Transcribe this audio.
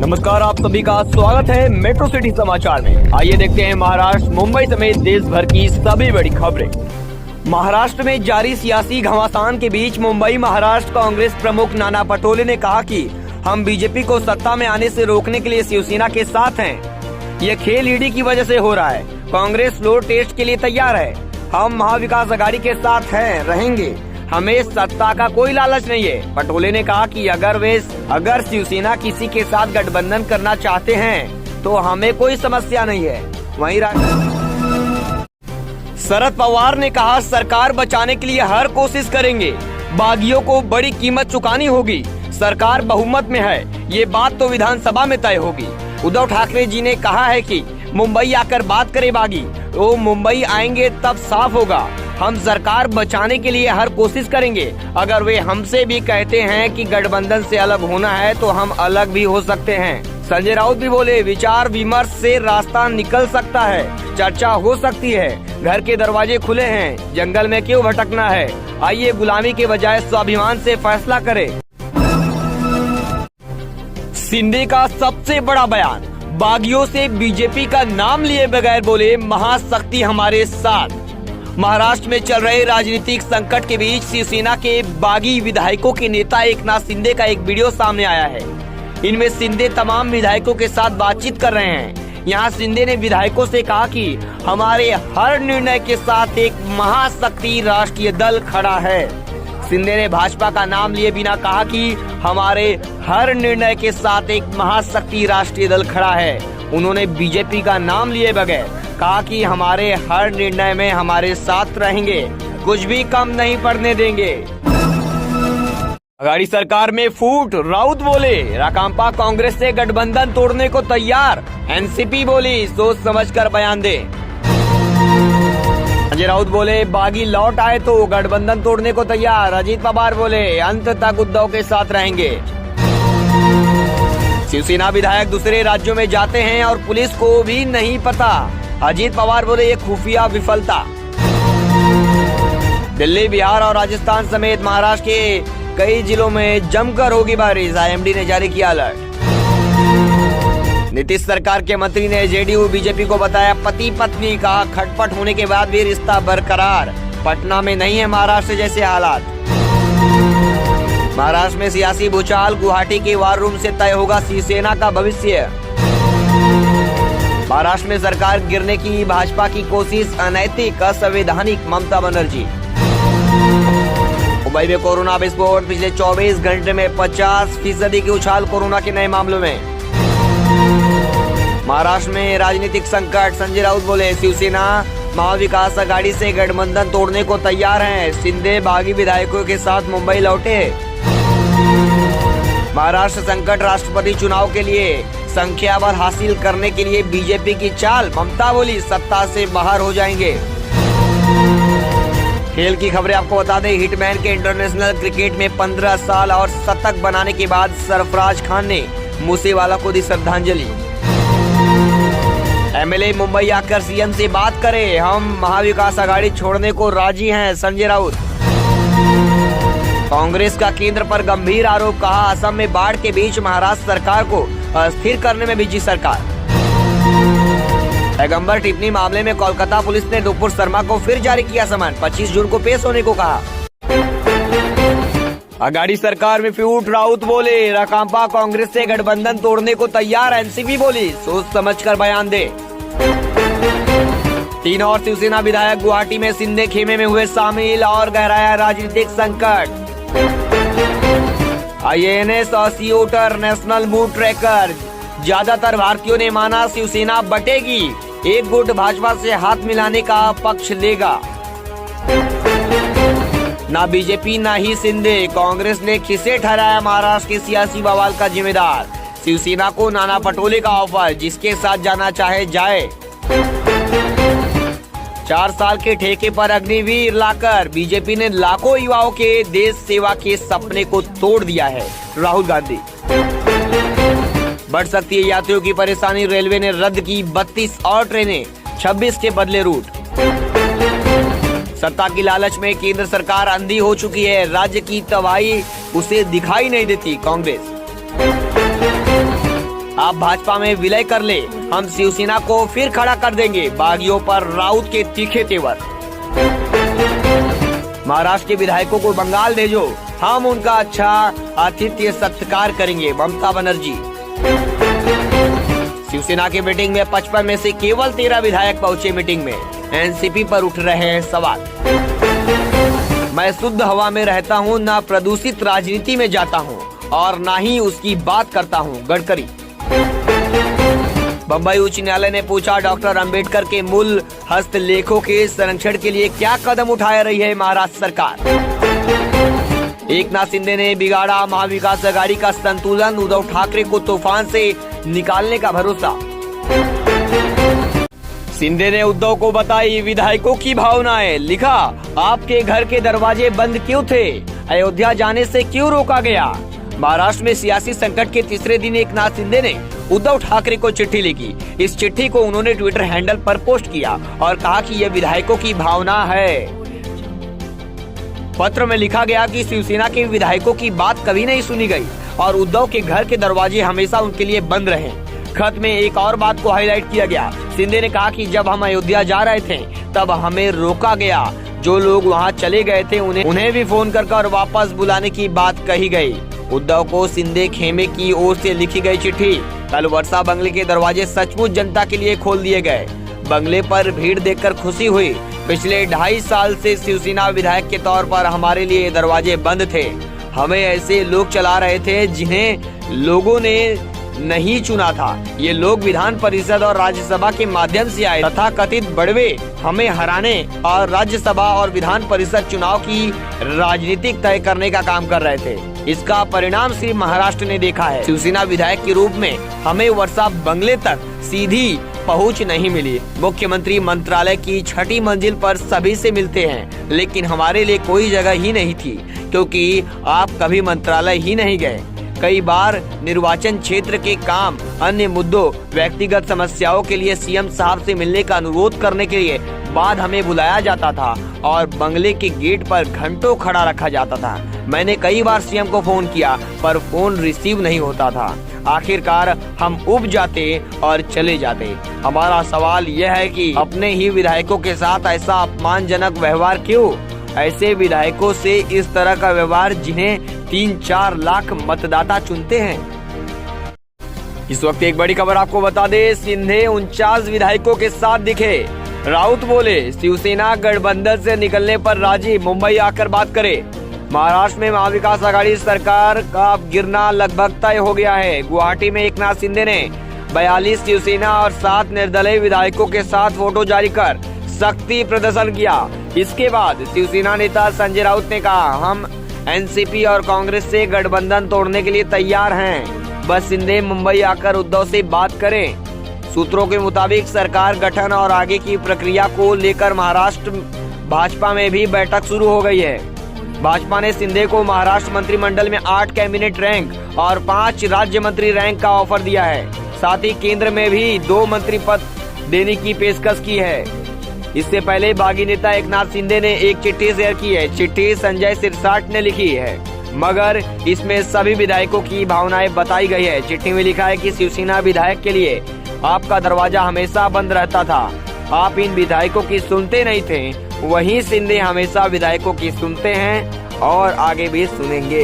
नमस्कार, आप सभी का स्वागत है मेट्रो सिटी समाचार में। आइए देखते हैं महाराष्ट्र, मुंबई समेत देश भर की सभी बड़ी खबरें। महाराष्ट्र में जारी सियासी घमासान के बीच मुंबई महाराष्ट्र कांग्रेस प्रमुख नाना पटोले ने कहा कि हम बीजेपी को सत्ता में आने से रोकने के लिए शिवसेना के साथ हैं। ये खेल ईडी की वजह से हो रहा है। कांग्रेस फ्लोर टेस्ट के लिए तैयार है। हम महाविकास आघाड़ी के साथ रहेंगे। हमें सत्ता का कोई लालच नहीं है। पटोले ने कहा कि अगर शिवसेना किसी के साथ गठबंधन करना चाहते हैं तो हमें कोई समस्या नहीं है। वहीं शरद पवार ने कहा, सरकार बचाने के लिए हर कोशिश करेंगे। बागियों को बड़ी कीमत चुकानी होगी। सरकार बहुमत में है, ये बात तो विधानसभा में तय होगी। उद्धव ठाकरे जी ने कहा है कि मुंबई आकर बात करे बागी, वो मुंबई आएंगे तब साफ होगा। हम सरकार बचाने के लिए हर कोशिश करेंगे। अगर वे हमसे भी कहते हैं कि गठबंधन से अलग होना है तो हम अलग भी हो सकते हैं। संजय राउत भी बोले, विचार विमर्श से रास्ता निकल सकता है, चर्चा हो सकती है। घर के दरवाजे खुले हैं, जंगल में क्यों भटकना है। आइए गुलामी के बजाय स्वाभिमान से फैसला करें। शिंदे का सबसे बड़ा बयान, बागियों से बीजेपी का नाम लिए बगैर बोले, महाशक्ति हमारे साथ। महाराष्ट्र में चल रहे राजनीतिक संकट के बीच शिवसेना के बागी विधायकों के नेता एकनाथ शिंदे का एक वीडियो सामने आया है। इनमें शिंदे तमाम विधायकों के साथ बातचीत कर रहे हैं। यहाँ शिंदे ने विधायकों से कहा कि हमारे हर निर्णय के साथ एक महाशक्ति राष्ट्रीय दल खड़ा है। शिंदे ने भाजपा का नाम लिए बिना कहा कि हमारे हर निर्णय के साथ एक महाशक्ति राष्ट्रीय दल खड़ा है। उन्होंने बीजेपी का नाम लिए बगैर कहा कि हमारे हर निर्णय में हमारे साथ रहेंगे, कुछ भी कम नहीं पड़ने देंगे। आघाड़ी सरकार में फूट, राउत बोले, राकांपा कांग्रेस से गठबंधन तोड़ने को तैयार। एनसीपी बोली, सोच समझकर बयान दे। संजय राउत बोले, बागी लौट आए तो गठबंधन तोड़ने को तैयार। अजीत पवार बोले, अंत तक उद्धव के साथ रहेंगे। शिवसेना विधायक दूसरे राज्यों में जाते हैं और पुलिस को भी नहीं पता। अजीत पवार बोले, ये खुफिया विफलता। दिल्ली, बिहार और राजस्थान समेत महाराष्ट्र के कई जिलों में जमकर होगी बारिश। आईएमडी ने जारी किया अलर्ट। नीतीश सरकार के मंत्री ने जेडीयू बीजेपी को बताया पति पत्नी का। खटपट होने के बाद भी रिश्ता बरकरार। पटना में नहीं है महाराष्ट्र जैसे हालात। महाराष्ट्र में सियासी भूचाल, गुवाहाटी के वार रूम से तय होगा शिवसेना का भविष्य। महाराष्ट्र में सरकार गिरने की भाजपा की कोशिश अनैतिक, असंवैधानिक, ममता बनर्जी। मुंबई में कोरोना विस्फोट, पिछले 24 घंटे में 50% की उछाल कोरोना के नए मामलों में। महाराष्ट्र में राजनीतिक संकट, संजय राउत बोले, शिवसेना महाविकास आघाड़ी से गठबंधन तोड़ने को तैयार है। शिंदे बागी विधायकों के साथ मुंबई लौटे। महाराष्ट्र संकट, राष्ट्रपति चुनाव के लिए संख्या बल हासिल करने के लिए बीजेपी की चाल। ममता बोली, सत्ता से बाहर हो जाएंगे। खेल की खबरें आपको बता दें, हिटमैन के इंटरनेशनल क्रिकेट में 15 साल और शतक बनाने के बाद सरफराज खान ने मूसेवाला को दी श्रद्धांजलि। एमएलए मुंबई आकर सीएम से बात करे, हम महाविकास आघाड़ी छोड़ने को राजी हैं। संजय राउत। कांग्रेस का केंद्र पर गंभीर आरोप, कहा असम में बाढ़ के बीच महाराष्ट्र सरकार को अस्थिर करने में बिजी सरकार। पैगंबर टिप्पणी मामले में कोलकाता पुलिस ने नुपुर शर्मा को फिर जारी किया समन। 25 जून को पेश होने को कहा। आघाड़ी सरकार में फूट, राउत बोले, राकांपा कांग्रेस से गठबंधन तोड़ने को तैयार। एनसीपी बोली, सोच समझकर बयान दे। 3 और शिवसेना विधायक गुवाहाटी में शिंदे खेमे में हुए शामिल और गहराया राजनीतिक संकट। आईएनएस और सीओटर नेशनल मूड ट्रैकर, ज्यादातर भारतीयों ने माना शिवसेना बटेगी, एक गुट भाजपा से हाथ मिलाने का पक्ष लेगा। ना बीजेपी ना ही शिंदे, कांग्रेस ने किसे ठहराया महाराष्ट्र के सियासी बवाल का जिम्मेदार। शिवसेना को नाना पटोले का ऑफर, जिसके साथ जाना चाहे जाए। 4 साल के ठेके पर अग्निवीर लाकर बीजेपी ने लाखों युवाओं के देश सेवा के सपने को तोड़ दिया है। राहुल गांधी। बढ़ सकती है यात्रियों की परेशानी, रेलवे ने रद्द की 32 और ट्रेनें, 26 के बदले रूट। सत्ता की लालच में केंद्र सरकार अंधी हो चुकी है, राज्य की तबाही उसे दिखाई नहीं देती। कांग्रेस। आप भाजपा में विलय कर ले, हम शिवसेना को फिर खड़ा कर देंगे। बागियों पर राउत के तीखे तेवर। महाराष्ट्र के विधायकों को बंगाल भेजो, हम उनका अच्छा आतिथ्य सत्कार करेंगे। ममता बनर्जी। शिवसेना की मीटिंग में 55 में से केवल 13 विधायक पहुंचे मीटिंग में। एनसीपी पर उठ रहे हैं सवाल। मैं शुद्ध हवा में रहता हूं, ना प्रदूषित राजनीति में जाता हूं और ना ही उसकी बात करता हूं। गडकरी। बम्बई उच्च न्यायालय ने पूछा, डॉक्टर अंबेडकर के मूल हस्तलेखों के संरक्षण के लिए क्या कदम उठा रही है महाराष्ट्र सरकार। एकनाथ शिंदे ने बिगाड़ा महाविकास आघाड़ी का संतुलन, उद्धव ठाकरे को तूफान से निकालने का भरोसा। शिंदे ने उद्धव को बताई विधायकों की भावनाएं, लिखा आपके घर के दरवाजे बंद क्यों थे, अयोध्या जाने से क्यों रोका गया। महाराष्ट्र में सियासी संकट के तीसरे दिन एकनाथ शिंदे ने उद्धव ठाकरे को चिट्ठी लिखी। इस चिट्ठी को उन्होंने ट्विटर हैंडल पर पोस्ट किया और कहा कि यह विधायकों की भावना है। पत्र में लिखा गया कि शिवसेना के विधायकों की बात कभी नहीं सुनी गई और उद्धव के घर के दरवाजे हमेशा उनके लिए बंद रहे। खत में एक और बात को हाईलाइट किया गया। शिंदे ने कहा कि जब हम अयोध्या जा रहे थे तब हमें रोका गया। जो लोग वहां चले गए थे उन्हें भी फोन कर वापस बुलाने की बात कही गई। उद्धव को शिंदे खेमे की ओर से लिखी गई चिट्ठी। कल वर्षा बंगले के दरवाजे सचमुच जनता के लिए खोल दिए गए। बंगले पर भीड़ देखकर खुशी हुई। पिछले 2.5 साल से शिवसेना विधायक के तौर पर हमारे लिए दरवाजे बंद थे। हमें ऐसे लोग चला रहे थे जिन्हें लोगों ने नहीं चुना था। ये लोग विधान परिषद और राज्यसभा के माध्यम से आए तथा कथित बड़वे हमें हराने और राज्यसभा और विधान परिषद चुनाव की राजनीतिक तय करने का काम कर रहे थे। इसका परिणाम सिर्फ महाराष्ट्र ने देखा है। शिवसेना विधायक के रूप में हमें वर्षा बंगले तक सीधी पहुंच नहीं मिली। मुख्यमंत्री मंत्रालय की 6ठी मंजिल पर सभी से मिलते हैं, लेकिन हमारे लिए कोई जगह ही नहीं थी क्योंकि आप कभी मंत्रालय ही नहीं गए। कई बार निर्वाचन क्षेत्र के काम, अन्य मुद्दों, व्यक्तिगत समस्याओं के लिए सीएम साहब से मिलने का अनुरोध करने के लिए बाद हमें बुलाया जाता था और बंगले के गेट पर घंटों खड़ा रखा जाता था। मैंने कई बार सीएम को फोन किया पर फोन रिसीव नहीं होता था। आखिरकार हम उब जाते और चले जाते। हमारा सवाल यह है कि अपने ही विधायकों के साथ ऐसा अपमानजनक व्यवहार क्यों? ऐसे विधायकों से इस तरह का व्यवहार जिन्हें 3-4 लाख मतदाता चुनते हैं। इस वक्त एक बड़ी खबर आपको बता दे, शिंदे 49 विधायकों के साथ दिखे। राउत बोले शिवसेना गठबंधन से निकलने पर राजी, मुंबई आकर बात करे। महाराष्ट्र में महाविकास आघाड़ी सरकार का गिरना लगभग तय हो गया है। गुवाहाटी में एकनाथ शिंदे ने 42 शिवसेना और 7 निर्दलीय विधायकों के साथ फोटो जारी कर शक्ति प्रदर्शन किया। इसके बाद शिवसेना नेता संजय राउत ने कहा, हम एनसीपी और कांग्रेस से गठबंधन तोड़ने के लिए तैयार हैं, बस शिंदे मुंबई आकर उद्धव से बात करें। सूत्रों के मुताबिक सरकार गठन और आगे की प्रक्रिया को लेकर महाराष्ट्र भाजपा में भी बैठक शुरू हो गई है। भाजपा ने शिंदे को महाराष्ट्र मंत्रिमंडल में 8 कैबिनेट रैंक और 5 राज्य मंत्री रैंक का ऑफर दिया है। साथ ही केंद्र में भी 2 मंत्री पद देने की पेशकश की है। इससे पहले बागी नेता एकनाथ शिंदे ने एक चिट्ठी शेयर की है। चिट्ठी संजय सिरसाट ने लिखी है, मगर इसमें सभी विधायकों की भावनाएं बताई गई है। चिट्ठी में लिखा है कि शिवसेना विधायक के लिए आपका दरवाजा हमेशा बंद रहता था, आप इन विधायकों की सुनते नहीं थे। वहीं शिंदे हमेशा विधायकों की सुनते हैं और आगे भी सुनेंगे।